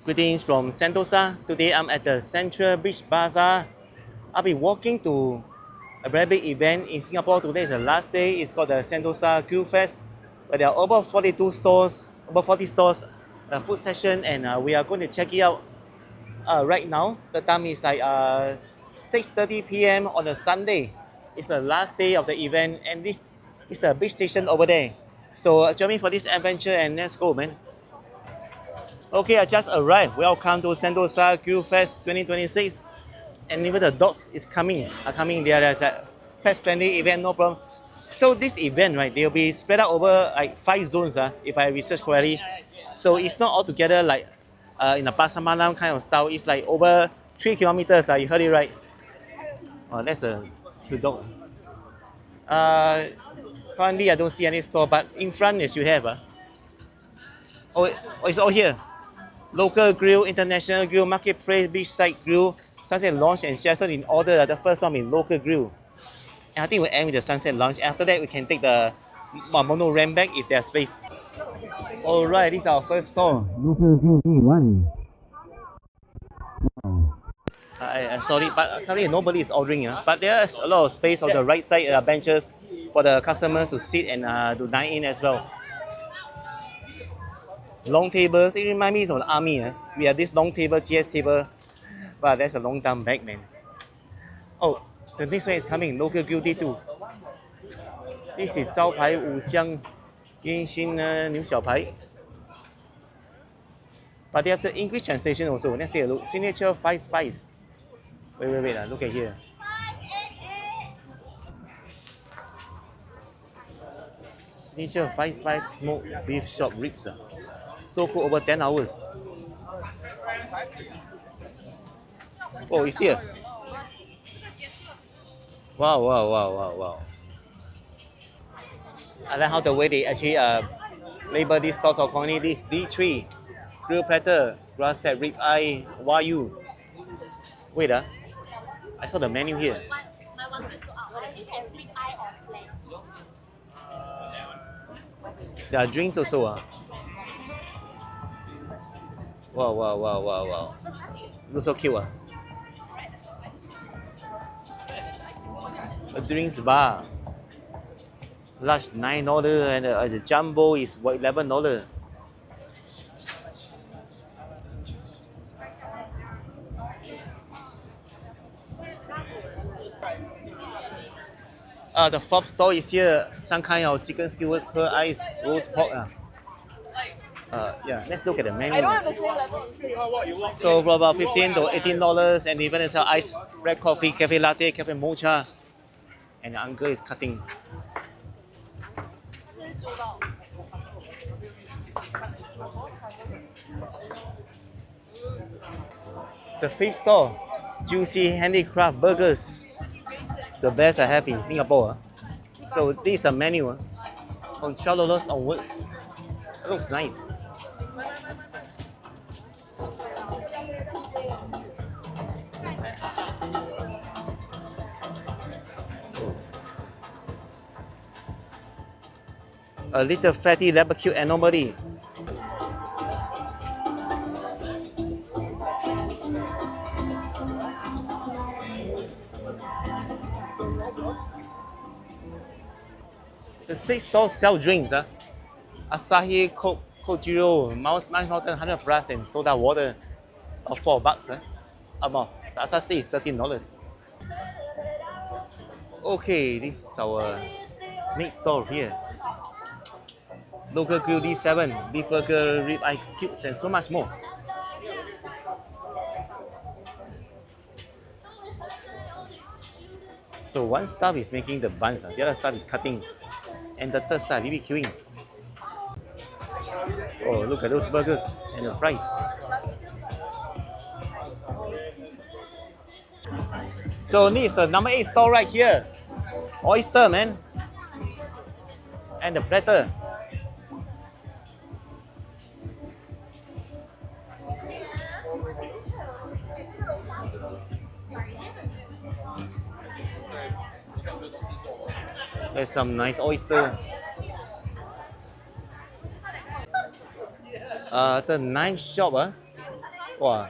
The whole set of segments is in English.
Greetings from Sentosa. Today I'm at the Central Beach Bazaar. I'll be walking to a very big event in Singapore. Today is the last day. It's called the Sentosa Grillfest. Where there are over 42 stores, over 40 stores, a food session, and we are going to check it out right now. The time is like 6:30 p.m. on a Sunday. It's the last day of the event, and this is the beach station over there. So join me for this adventure and let's go, man. Okay, I just arrived. Welcome to Sentosa Grillfest 2026. And even the dogs are coming. There's a pet friendly event, no problem. So this event, right, they'll be spread out over like 5 zones, if I research correctly. So it's not all together like in a Pasar Malam kind of style. It's like over 3 kilometers. You heard it right. Oh, that's a cute dog. Uh, Currently, I don't see any store, but in front you should have. It's all here. Local grill, international grill, marketplace, beachside grill, sunset lounge, and Sheraton in order. The first one is local grill. And I think we'll end with the sunset lounge. After that, we can take the mono ramp back if there's space. Alright, this is our first store. Local grill one. Sorry, but currently nobody is ordering. But there's a lot of space on the right side, benches for the customers to sit and to dine in as well. Long tables, it reminds me of the army. We have this long table, GS table. But that's a long time back, man. Oh, the next one is coming, local grill D2. This is 招牌五香烟熏牛小排. But they have the English translation also. Let's take a look. Signature 5 spice. Wait, look at here. Signature 5 spice smoked beef shop ribs. Slow cook over 10 hours. Oh, it's here. Wow. I like how the way they actually label these stores of quality. This D3, grill platter, grass fed rib eye, Wagyu. Wait, I saw the menu here. There are drinks also. Wow. Looks so cute. A drinks bar. Large $9 and the jumbo is $11. The fourth store is here. Some kind of chicken skewers, pearl ice, roast pork. Yeah, let's look at the menu. So for about $15 to $18, and even it's ice black coffee, cafe latte, cafe mocha, and the uncle is cutting. The fifth store, juicy handicraft burgers, the best I have in Singapore. So this is the menu from $12 onwards. It looks nice. A little fatty barbecue anomaly. The sixth store sell drinks. Asahi, Coke Zero, Mouse Mountain 100 Plus, and soda water of $4. About the Asahi is $13. Okay, this is our next store here. Local grill D7, beef burger, rib eye cubes, and so much more. So one staff is making the buns, the other staff is cutting, and the third staff BBQing. Oh, look at those burgers and the fries. So this is the number 8 store right here. Oyster, man. And the platter. There's some nice oyster. The knife shop, Wow.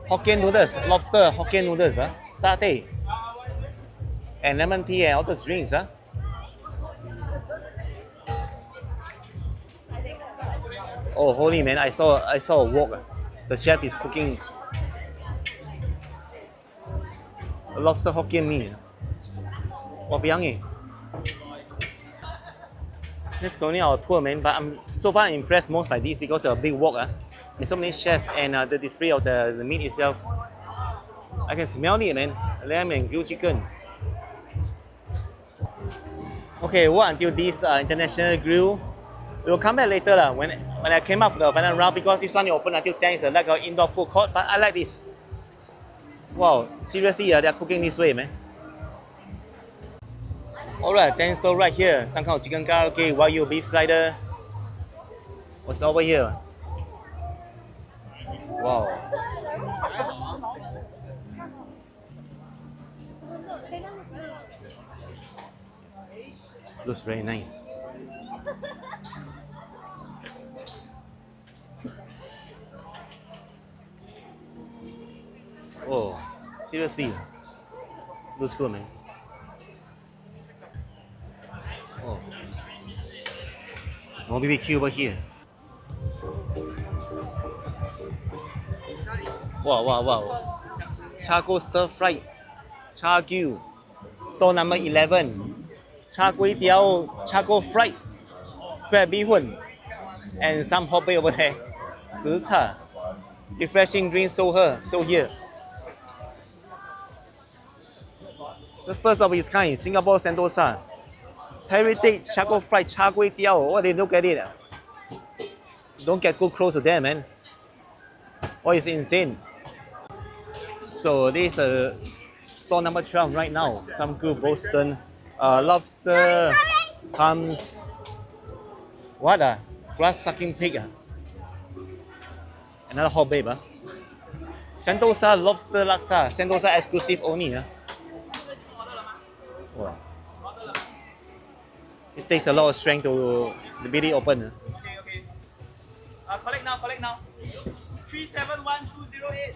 Hokkien noodles, lobster, Hokkien noodles, satay, and lemon tea and all those drinks. Oh, holy man! I saw a wok. The chef is cooking a lobster Hokkien mee. Wapiang eh. Let's continue our tour, man. But I'm so far impressed most by this because of a big wok. There's so many chefs and the display of the meat itself. I can smell it, man. Lamb and grilled chicken. Okay, what until this international grill. We will come back later when I came up for the final round because this one is open until 10. It's like an indoor food court, but I like this. Wow, seriously, they're cooking this way, man. Alright, 10 store right here. Some kind of chicken karaoke, wagyu beef slider. What's over here? Wow. Looks very nice. Oh, seriously. Looks good, man. Oh. No BBQ over here. Wow, wow, wow. Charcoal stir fried. Charcoal. Store number 11. Char kway teow, charcoal fried. Crab bee hoon. And some hot bay over there. Zi cha. Refreshing drink sold here. The first of its kind, Singapore Sentosa. Heritage charcoal fried char kway teow. Oh, they look at it. Don't get too close to them, man. Oh, it's insane. So this is store number 12 right now. Some good roasted lobster, clams. What grass sucking pig. Another hot babe. Sentosa lobster laksa. Sentosa exclusive only. Wow. It takes a lot of strength to be it open. Okay. Collect now. 371208.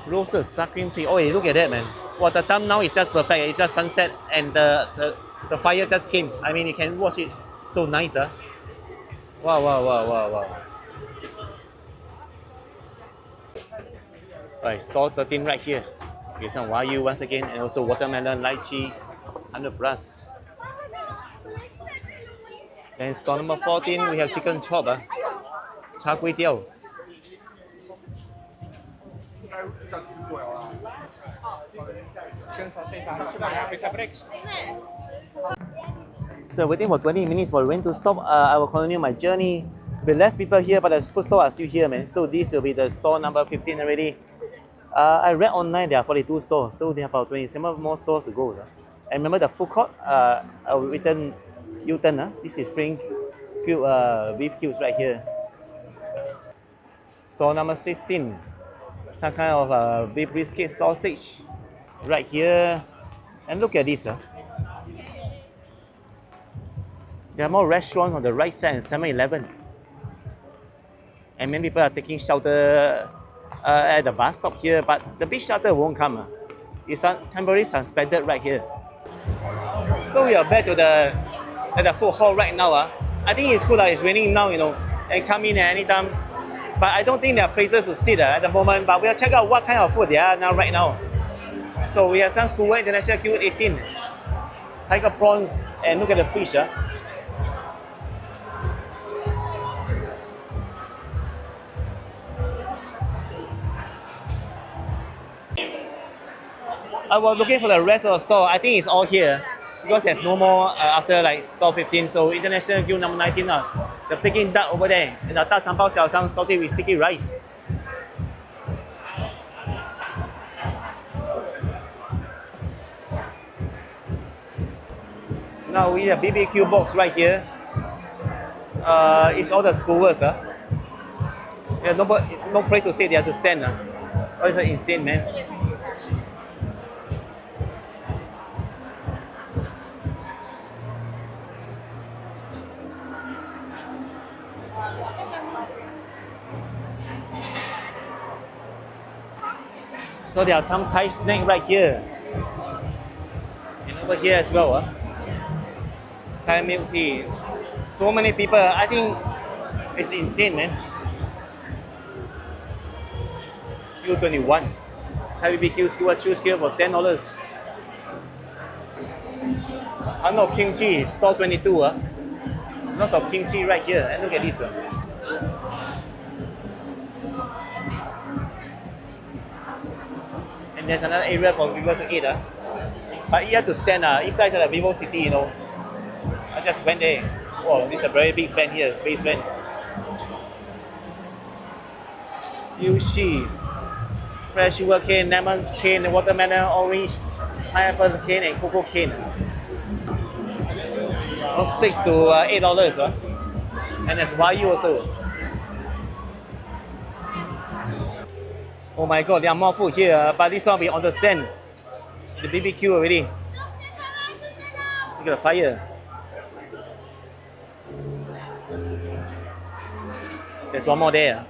Roasted sucking pig. Oh, look at that, man. Well, the time now is just perfect. It's just sunset and the fire just came. I mean, you can watch it. So nice, Wow, wow, wow, wow, wow. Right, store 13 right here. Okay, some wagyu once again, and also watermelon, lychee, 100 plus. Then store number 14, we have chicken chop, char kway teow. So waiting for 20 minutes for the rain to stop. I will continue my journey. With less people here, but the food store are still here, man. So this will be the store number 15 already. I read online there are 42 stores, so they have about 27 more stores to go. And remember the food court, I will return U-turn. This is Frank beef cubes right here. Store number 16, some kind of beef brisket sausage right here. And look at this. There are more restaurants on the right side and 7-Eleven. And many people are taking shelter at the bus stop here, but the big shelter won't come. It's temporarily suspended right here. So we are back to the food hall right now. I think it's good that it's raining now, and come in at any time. But I don't think there are places to sit at the moment. But we'll check out what kind of food there are now right now. So we have some school international queue 18, tiger prawns, and look at the fish. I was looking for the rest of the store. I think it's all here because there's no more after like store 15. So international queue number 19, the Peking duck over there, and the duck sambal xiaoshang sausage with sticky rice. Now we have BBQ box right here. It's all the schoolers. There's no place to sit. They have to stand. Oh, it's insane, man. So there are some Thai snack right here. And over here as well. Thai milk tea. So many people. I think it's insane, man. Q21. Thai BBQ skewer choose here for $10. I know kimchi, store 22. Lots of kimchi right here. And look at this. And there's another area for people to eat. But you have to stand. It's like a Vivo City, you know. I just went there. Wow, this is a very big fan here, space fan. Yushi, fresh sugar cane, lemon cane, watermelon, orange, pineapple cane, and cocoa cane. All $6 to $8. And there's Wagyu also. Oh my god, there are more food here, but this one will be on the sand. The BBQ already. Look at the fire. There's one more there.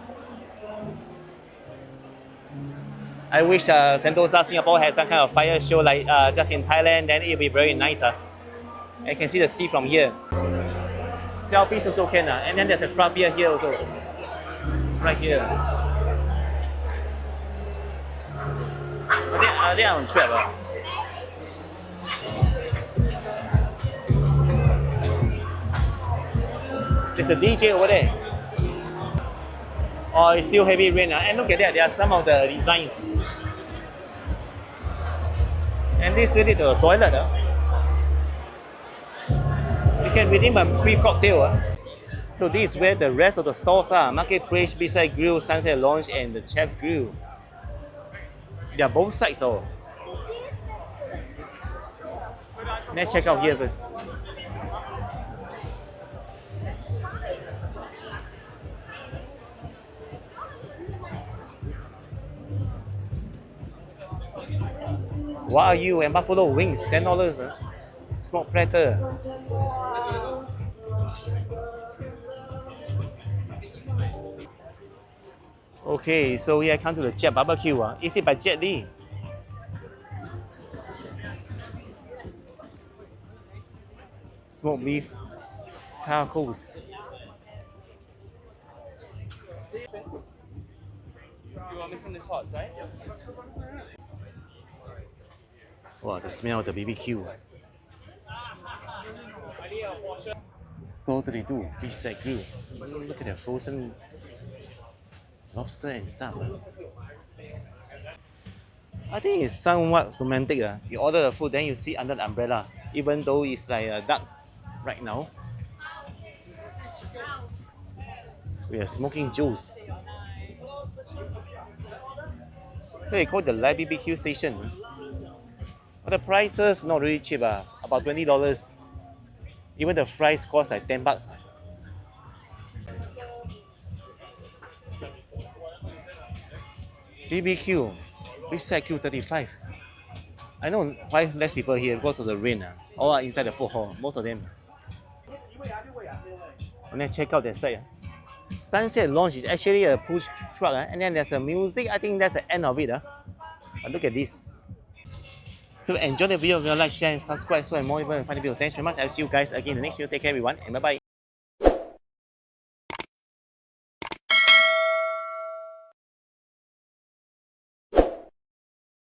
I wish Sentosa Singapore had some kind of fire show like just in Thailand, then it'll be very nice. I can see the sea from here. Selfies also can. And then there's a craft beer here also. Right here. They are on trap. There's a DJ over there. Oh, it's still heavy rain. And look at that, there are some of the designs. And this really the toilet. You can redeem a free cocktail. So this is where the rest of the stores are. Marketplace, Beside Grill, Sunset Lounge, and the Chef Grill. They are both sides. Let's check out here first. Wagyu and buffalo wings, $10. Smoked platter. Okay, so here I come to the Jet Barbecue. Is it by Jet Li? Smoked beef tacos. You are missing the shots, right? Wow, the smell of the BBQ. Store 32, Beachside Grill. Look at the frozen lobster and stuff. I think it's somewhat romantic. You order the food, then you sit under the umbrella, even though it's like dark right now. We are smoking juice. They call it the live BBQ station. But the prices not really cheap. About $20. Even the fries cost like $10. BBQ, Beachside Q 35. I know why less people here because of the rain. All are inside the food hall, most of them. And then check out that side. Sunset Lounge is actually a push truck, and then there's a music. I think that's the end of it. But look at this. So enjoy the video, like, share, and subscribe so more people can find the video. Thanks very much. I'll see you guys again in the next video. Take care, everyone, and bye bye.